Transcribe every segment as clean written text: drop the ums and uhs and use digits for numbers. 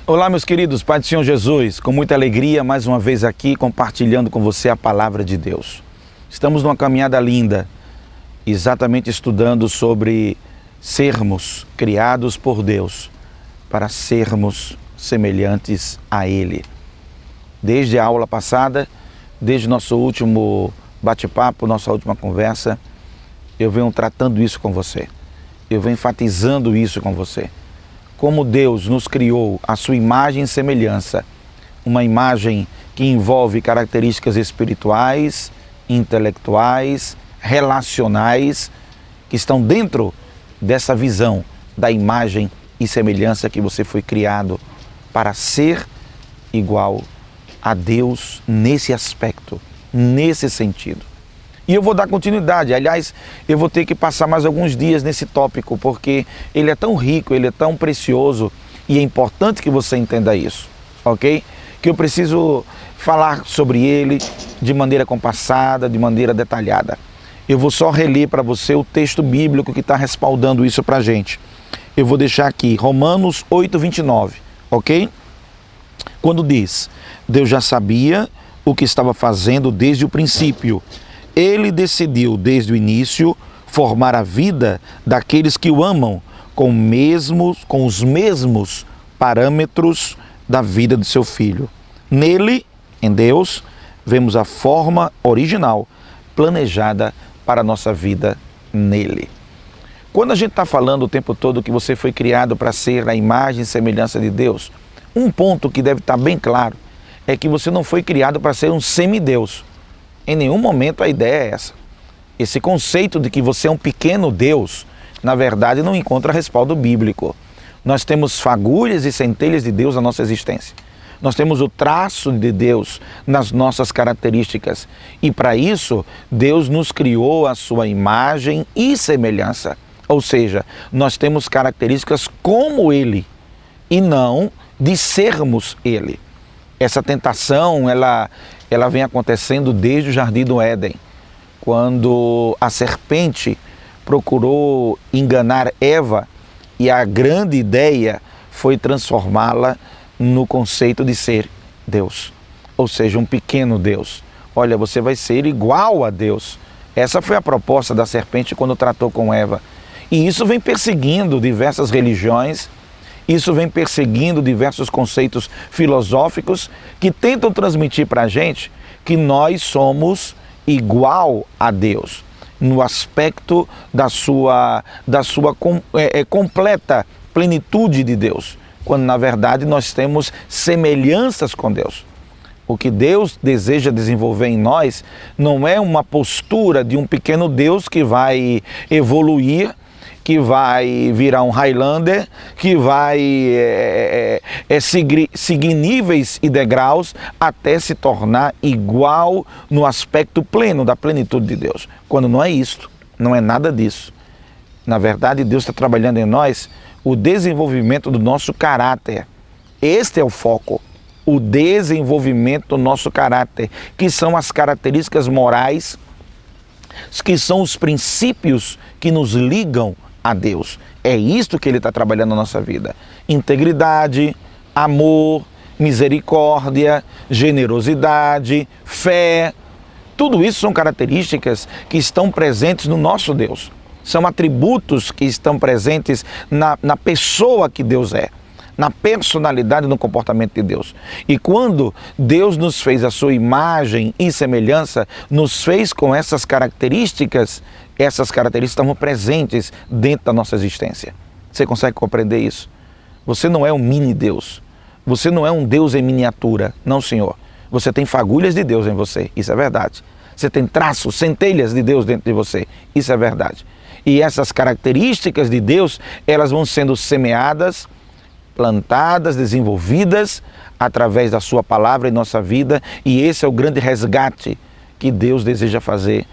Olá, meus queridos, Pai do Senhor Jesus, com muita alegria, mais uma vez aqui, compartilhando com você a palavra de Deus. Estamos numa caminhada linda, exatamente estudando sobre sermos criados por Deus, para sermos semelhantes a Ele. Desde a aula passada, desde nosso último bate-papo, nossa última conversa, eu venho tratando isso com você, eu venho enfatizando isso com você. Como Deus nos criou a sua imagem e semelhança, uma imagem que envolve características espirituais, intelectuais, relacionais, que estão dentro dessa visão da imagem e semelhança que você foi criado para ser igual a Deus nesse aspecto, nesse sentido. E eu vou dar continuidade, aliás, eu vou ter que passar mais alguns dias nesse tópico, porque ele é tão rico, ele é tão precioso e é importante que você entenda isso, ok? Que eu preciso falar sobre ele de maneira compassada, de maneira detalhada. Eu vou só reler para você o texto bíblico que está respaldando isso para a gente. Eu vou deixar aqui, Romanos 8:29, ok? Quando diz, Deus já sabia o que estava fazendo desde o princípio. Ele decidiu, desde o início, formar a vida daqueles que o amam com os mesmos parâmetros da vida de seu Filho. Nele, em Deus, vemos a forma original, planejada para a nossa vida nele. Quando a gente está falando o tempo todo que você foi criado para ser a imagem e semelhança de Deus, um ponto que deve estar bem claro é que você não foi criado para ser um semideus. Em nenhum momento a ideia é essa. Esse conceito de que você é um pequeno Deus, na verdade, não encontra respaldo bíblico. Nós temos fagulhas e centelhas de Deus na nossa existência. Nós temos o traço de Deus nas nossas características. E para isso, Deus nos criou a sua imagem e semelhança. Ou seja, nós temos características como Ele e não de sermos Ele. Essa tentação, ela vem acontecendo desde o Jardim do Éden, quando a serpente procurou enganar Eva e a grande ideia foi transformá-la no conceito de ser Deus, ou seja, um pequeno Deus. Olha, você vai ser igual a Deus. Essa foi a proposta da serpente quando tratou com Eva. E isso vem perseguindo diversas religiões, isso vem perseguindo diversos conceitos filosóficos que tentam transmitir para a gente que nós somos igual a Deus, no aspecto da sua completa plenitude de Deus, quando na verdade nós temos semelhanças com Deus. O que Deus deseja desenvolver em nós não é uma postura de um pequeno Deus que vai evoluir, que vai virar um Highlander, que vai seguir níveis e degraus até se tornar igual no aspecto pleno da plenitude de Deus. Quando não é isto, não é nada disso. Na verdade, Deus está trabalhando em nós o desenvolvimento do nosso caráter. Este é o foco, o desenvolvimento do nosso caráter, que são as características morais, que são os princípios que nos ligam a Deus. É isto que Ele está trabalhando na nossa vida. Integridade, amor, misericórdia, generosidade, fé. Tudo isso são características que estão presentes no nosso Deus. São atributos que estão presentes na pessoa que Deus é, na personalidade e no comportamento de Deus. E quando Deus nos fez a sua imagem e semelhança, nos fez com essas características estavam presentes dentro da nossa existência. Você consegue compreender isso? Você não é um mini Deus. Você não é um Deus em miniatura. Não, Senhor. Você tem fagulhas de Deus em você. Isso é verdade. Você tem traços, centelhas de Deus dentro de você. Isso é verdade. E essas características de Deus, elas vão sendo semeadas, plantadas, desenvolvidas através da sua palavra em nossa vida. E esse é o grande resgate que Deus deseja fazer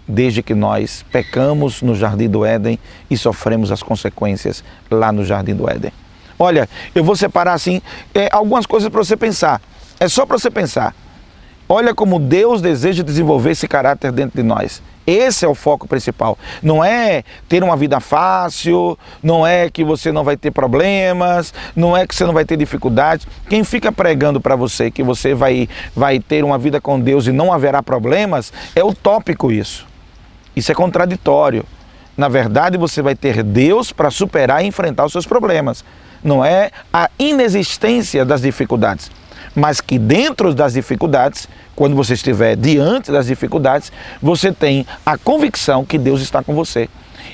desde que nós pecamos no Jardim do Éden e sofremos as consequências lá no Jardim do Éden. Olha, eu vou separar assim algumas coisas para você pensar. É só para você pensar. Olha como Deus deseja desenvolver esse caráter dentro de nós. Esse é o foco principal. Não é ter uma vida fácil, não é que você não vai ter problemas, não é que você não vai ter dificuldades. Quem fica pregando para você que você vai ter uma vida com Deus e não haverá problemas, é utópico isso. Isso é contraditório. Na verdade, você vai ter Deus para superar e enfrentar os seus problemas. Não é a inexistência das dificuldades, mas que dentro das dificuldades, quando você estiver diante das dificuldades, você tem a convicção que Deus está com você.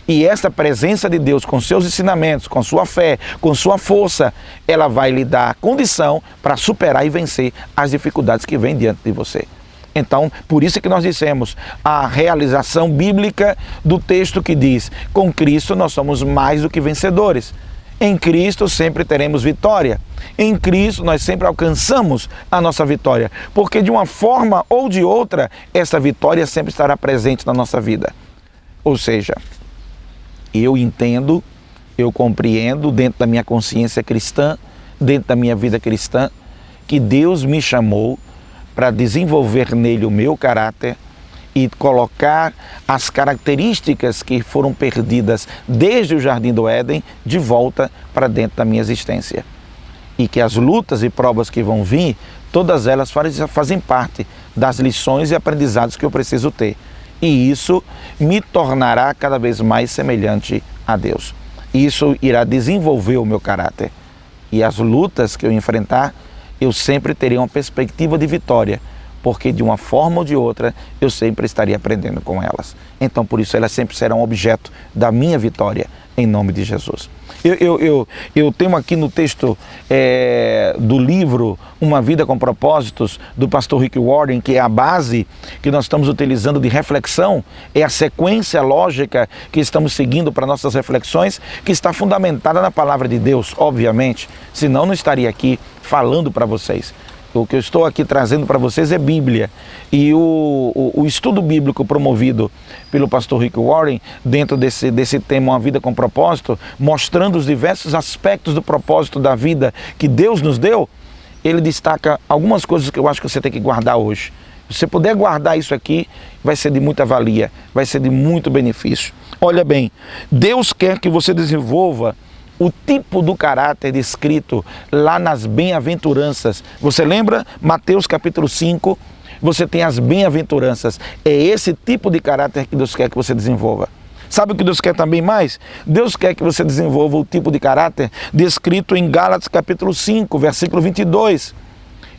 E essa presença de Deus com seus ensinamentos, com sua fé, com sua força, ela vai lhe dar condição para superar e vencer as dificuldades que vêm diante de você. Então, por isso que nós dissemos a realização bíblica do texto que diz: com Cristo nós somos mais do que vencedores. Em Cristo sempre teremos vitória. Em Cristo nós sempre alcançamos a nossa vitória. Porque de uma forma ou de outra, essa vitória sempre estará presente na nossa vida. Ou seja, eu entendo, eu compreendo dentro da minha consciência cristã, dentro da minha vida cristã, que Deus me chamou para desenvolver nele o meu caráter e colocar as características que foram perdidas desde o Jardim do Éden de volta para dentro da minha existência. E que as lutas e provas que vão vir, todas elas fazem parte das lições e aprendizados que eu preciso ter. E isso me tornará cada vez mais semelhante a Deus. Isso irá desenvolver o meu caráter. E as lutas que eu enfrentar, eu sempre terei uma perspectiva de vitória, porque de uma forma ou de outra eu sempre estaria aprendendo com elas. Então por isso elas sempre serão objeto da minha vitória, em nome de Jesus. Eu tenho aqui no texto do livro Uma Vida com Propósitos, do pastor Rick Warren, que é a base que nós estamos utilizando de reflexão, é a sequência lógica que estamos seguindo para nossas reflexões, que está fundamentada na palavra de Deus, obviamente, senão não estaria aqui falando para vocês. O que eu estou aqui trazendo para vocês é Bíblia. E o estudo bíblico promovido pelo pastor Rick Warren, dentro desse tema Uma Vida com Propósito, mostrando os diversos aspectos do propósito da vida que Deus nos deu, ele destaca algumas coisas que eu acho que você tem que guardar hoje. Se você puder guardar isso aqui, vai ser de muita valia, vai ser de muito benefício. Olha bem, Deus quer que você desenvolva o tipo do caráter descrito lá nas bem-aventuranças. Você lembra? Mateus capítulo 5, você tem as bem-aventuranças. É esse tipo de caráter que Deus quer que você desenvolva. Sabe o que Deus quer também mais? Deus quer que você desenvolva o tipo de caráter descrito em Gálatas capítulo 5, versículo 22.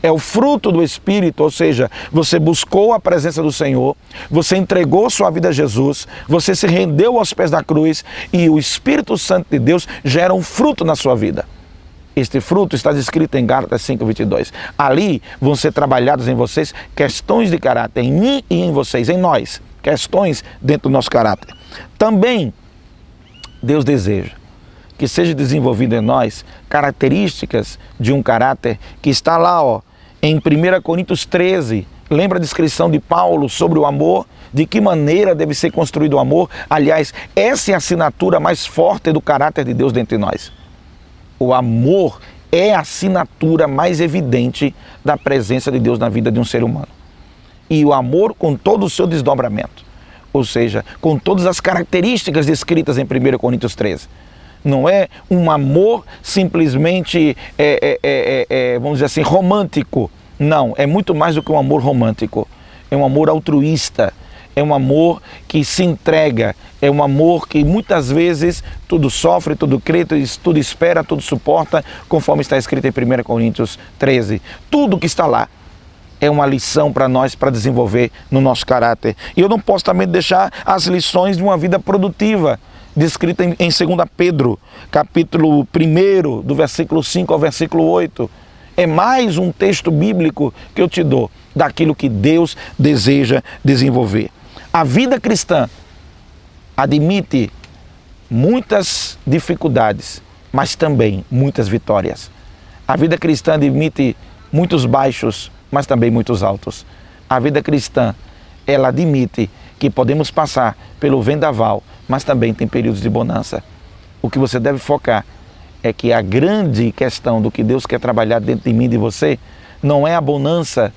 É o fruto do Espírito, ou seja, você buscou a presença do Senhor, você entregou sua vida a Jesus, você se rendeu aos pés da cruz e o Espírito Santo de Deus gera um fruto na sua vida. Este fruto está descrito em Gálatas 5:22. Ali vão ser trabalhadas em vocês questões de caráter, em mim e em vocês, em nós, questões dentro do nosso caráter. Também Deus deseja que seja desenvolvido em nós características de um caráter que está lá, em 1 Coríntios 13, lembra a descrição de Paulo sobre o amor? De que maneira deve ser construído o amor? Aliás, essa é a assinatura mais forte do caráter de Deus dentro de nós. O amor é a assinatura mais evidente da presença de Deus na vida de um ser humano. E o amor com todo o seu desdobramento, ou seja, com todas as características descritas em 1 Coríntios 13. Não é um amor simplesmente, vamos dizer assim, romântico. Não, é muito mais do que um amor romântico. É um amor altruísta, é um amor que se entrega, é um amor que muitas vezes tudo sofre, tudo crê, tudo espera, tudo suporta, conforme está escrito em 1 Coríntios 13. Tudo que está lá é uma lição para nós, para desenvolver no nosso caráter. E eu não posso também deixar as lições de uma vida produtiva, descrita em 2 Pedro, capítulo 1, do versículo 5 ao versículo 8. É mais um texto bíblico que eu te dou daquilo que Deus deseja desenvolver. A vida cristã admite muitas dificuldades, mas também muitas vitórias. A vida cristã admite muitos baixos, mas também muitos altos. A vida cristã, ela admite que podemos passar pelo vendaval, mas também tem períodos de bonança. O que você deve focar é que a grande questão do que Deus quer trabalhar dentro de mim e de você não é a bonança,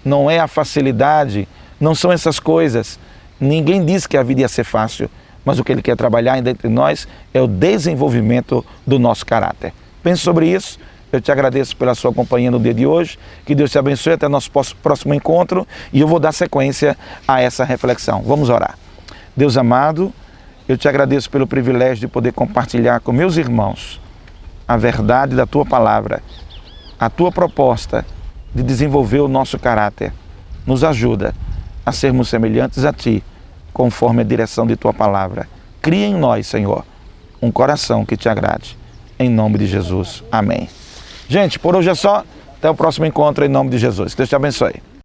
não é a facilidade, não são essas coisas Ninguém disse que a vida ia ser fácil, mas o que Ele quer trabalhar ainda entre nós é o desenvolvimento do nosso caráter. Pense sobre isso. Eu te agradeço pela sua companhia no dia de hoje. Que Deus te abençoe até nosso próximo encontro. E eu vou dar sequência a essa reflexão. Vamos orar. Deus amado, eu te agradeço pelo privilégio de poder compartilhar com meus irmãos a verdade da Tua palavra, a Tua proposta de desenvolver o nosso caráter. Nos ajuda a sermos semelhantes a Ti, conforme a direção de Tua palavra. Cria em nós, Senhor, um coração que Te agrade. Em nome de Jesus. Amém. Gente, por hoje é só. Até o próximo encontro em nome de Jesus. Deus te abençoe.